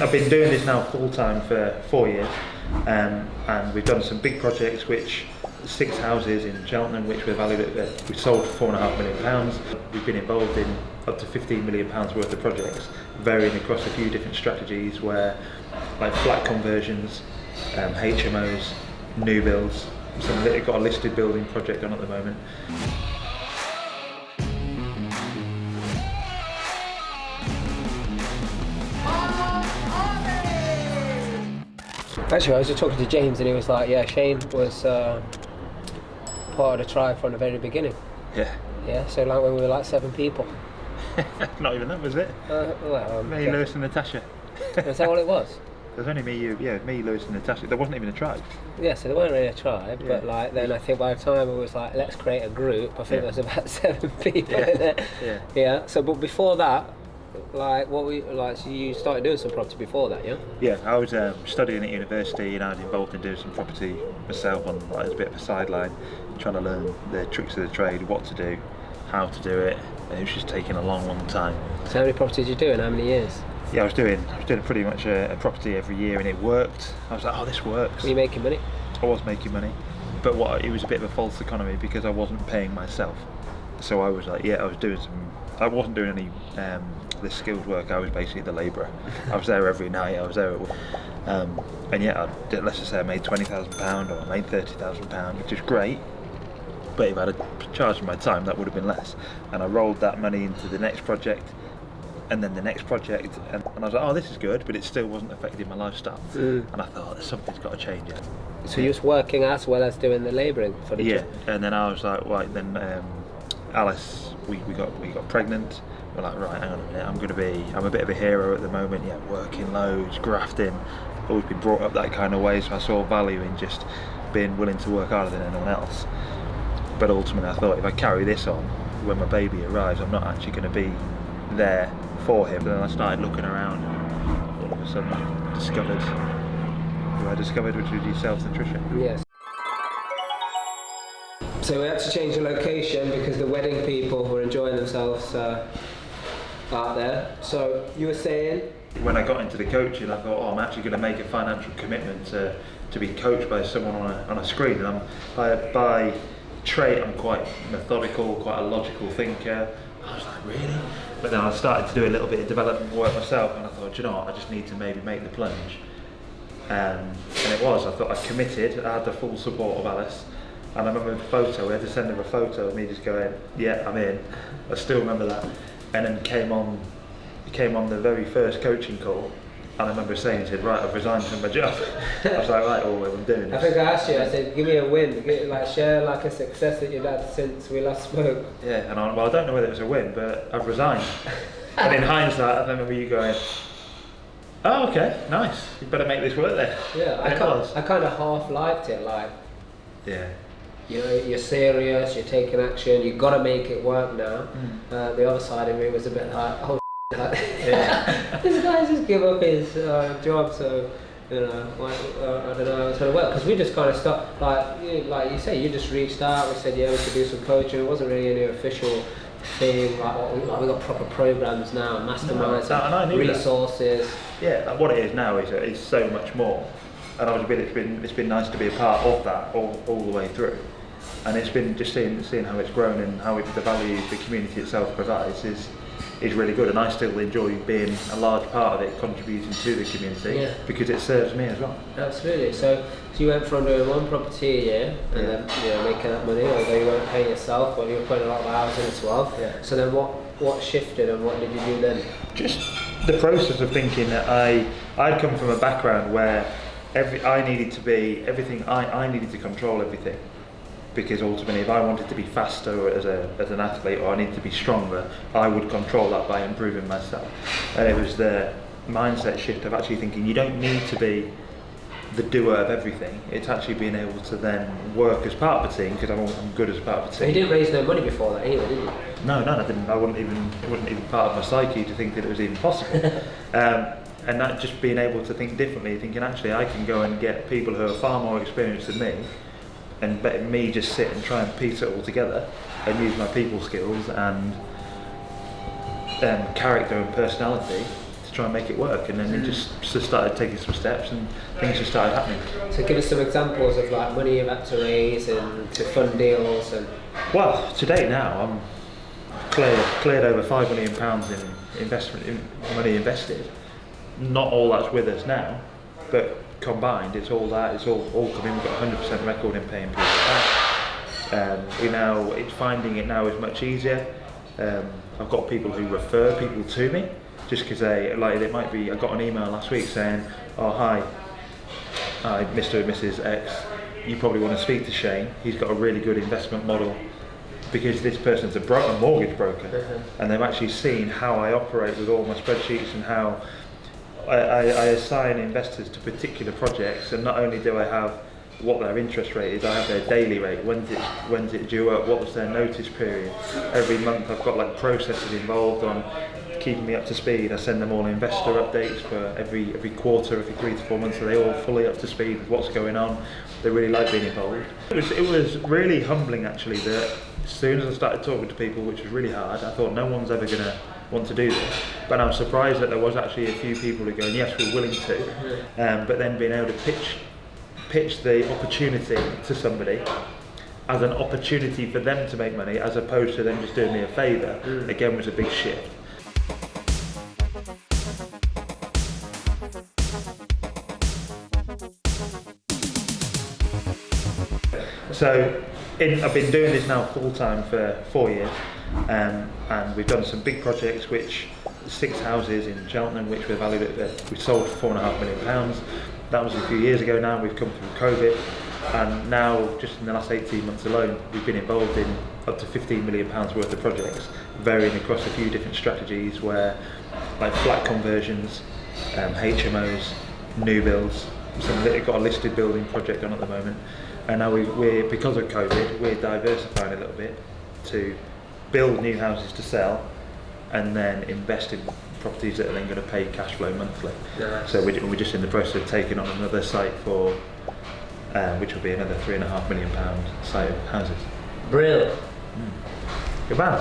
I've been doing this now full time for 4 years, and we've done some big projects, which 6 houses in Cheltenham, which were valued at, we sold for £4.5 million. We've been involved in up to £15 million worth of projects, varying across a few different strategies, where like flat conversions, HMOs, new builds. We've got a listed building project on at the moment. Actually, I was just talking to James and he was like, yeah, Shane was part of the tribe from the very beginning. Yeah. Yeah, so like when we were like 7 people. Not even that, was it? Me, yeah. Lewis and Natasha. Is that all it was? There's only me, Lewis and Natasha. There wasn't even a tribe. Yeah, so there weren't really a tribe, but like then I think by the time it was like, let's create a group, I think there was about 7 people in it. Yeah. Yeah, so but before that, like so you started doing some property before that, yeah? Yeah, I was studying at university and I was involved in doing some property myself on like as a bit of a sideline, trying to learn the tricks of the trade, what to do, how to do it. And it was just taking a long time. So how many properties did you do in how many years? Yeah, I was doing pretty much a property every year, and it worked. I was like, oh, this works. Were you making money? I was making money, but it was a bit of a false economy because I wasn't paying myself. So I was like, yeah, I wasn't doing any this skilled work. I was basically the labourer. I was there every night. I was there, and yeah, let's just say I made £20,000 or I made £30,000, which is great. But if I'd have charged my time, that would have been less. And I rolled that money into the next project, and then the next project, and I was like, oh, this is good, but it still wasn't affecting my lifestyle. And I thought, something's got to change here. So you was working as well as doing the labouring for the job? And then I was like, right, then Alice, we got pregnant. We're like, right, hang on a minute, I'm a bit of a hero at the moment, yeah, working loads, grafting, always been brought up that kind of way, so I saw value in just being willing to work harder than anyone else. But ultimately I thought, if I carry this on, when my baby arrives, I'm not actually going to be there for him. Then I started looking around, and all of a sudden I discovered, which was yourself, nutrition. Yes. So we had to change the location because the wedding people were enjoying themselves out there. So you were saying? When I got into the coaching, I thought, oh, I'm actually going to make a financial commitment to be coached by someone on a screen. And by trait, I'm quite methodical, quite a logical thinker. I was like, really? But then I started to do a little bit of development work myself, and I thought, you know what, I just need to maybe make the plunge. And I thought I committed. I had the full support of Alice. And I remember the photo, we had to send her a photo of me just going, yeah, I'm in. I still remember that. And then came on the very first coaching call, and I remember saying to him, right, I've resigned from my job. I was like, right, well, I'm doing this. I think I asked you, I said, give me a win, share like a success that you've had since we last spoke. Yeah, and I don't know whether it was a win, but I've resigned. And in hindsight, I remember you going, oh, okay, nice, you better make this work then. Yeah, I kind of half liked it, like, yeah. You know, you're serious, you're taking action, you've got to make it work now. The other side of me was a bit like, oh, this guy's just give up his job, so, you know, I don't know how it's going to work. Because we just kind of stopped, like you say, you just reached out, we said, yeah, we could do some coaching. It wasn't really any official thing, we got proper programs now, masterminds, resources. Yeah, like what it is now is so much more. And obviously it's been nice to be a part of that all the way through. And it's been just seeing how it's grown and how the value the community itself provides is really good. And I still enjoy being a large part of it, contributing to the community, because it serves me as well. Absolutely. So you went from doing 1 property a year and then making that money, although you weren't paying yourself, but you were putting a lot of hours in as well. Yeah. So then what shifted and what did you do then? Just the process of thinking that I'd come from a background where I needed to control everything, because ultimately if I wanted to be faster as an athlete, or I needed to be stronger, I would control that by improving myself. And it was the mindset shift of actually thinking you don't need to be the doer of everything. It's actually being able to then work as part of a team, because I'm good as part of a team. So you didn't raise no money before that either, did you? No, I didn't. It wasn't even part of my psyche to think that it was even possible. And that just being able to think differently, thinking actually I can go and get people who are far more experienced than me, and let me just sit and try and piece it all together and use my people skills and character and personality to try and make it work, and then we just started taking some steps, and things just started happening. So give us some examples of like money you've had to raise and to fund deals. And well, to date now, I'm cleared over £5 million in money invested. Not all that's with us now, but combined, it's all coming. We've got 100% record in paying people back. It's finding it now is much easier. I've got people who refer people to me just because it might be. I got an email last week saying, "Oh hi, Mr. and Mrs. X, you probably want to speak to Shane. He's got a really good investment model." Because this person's a mortgage broker, and they've actually seen how I operate with all my spreadsheets and how I assign investors to particular projects. And not only do I have what their interest rate is, I have their daily rate, when's it due up, what was their notice period. Every month I've got like processes involved on keeping me up to speed. I send them all investor updates for every quarter, every 3 to 4 months, so they're all fully up to speed with what's going on. They really like being involved. It was really humbling actually that as soon as I started talking to people, which was really hard, I thought no one's ever going to want to do this. But I'm surprised that there was actually a few people who are going, yes, we're willing to. But then being able to pitch the opportunity to somebody as an opportunity for them to make money, as opposed to them just doing me a favour, again was a big shift. So I've been doing this now full time for 4 years, and we've done some big projects, which 6 houses in Cheltenham, which were valued at, we sold for £4.5 million. That was a few years ago now. We've come through COVID, and now just in the last 18 months alone, we've been involved in up to £15 million worth of projects, varying across a few different strategies, where like flat conversions, HMOs, new builds. We've got a listed building project on at the moment. And now we're because of COVID, we're diversifying a little bit to build new houses to sell, and then invest in properties that are then going to pay cash flow monthly. Nice. So we're just in the process of taking on another site for, which will be another £3.5 million site of houses. Brilliant. Good man.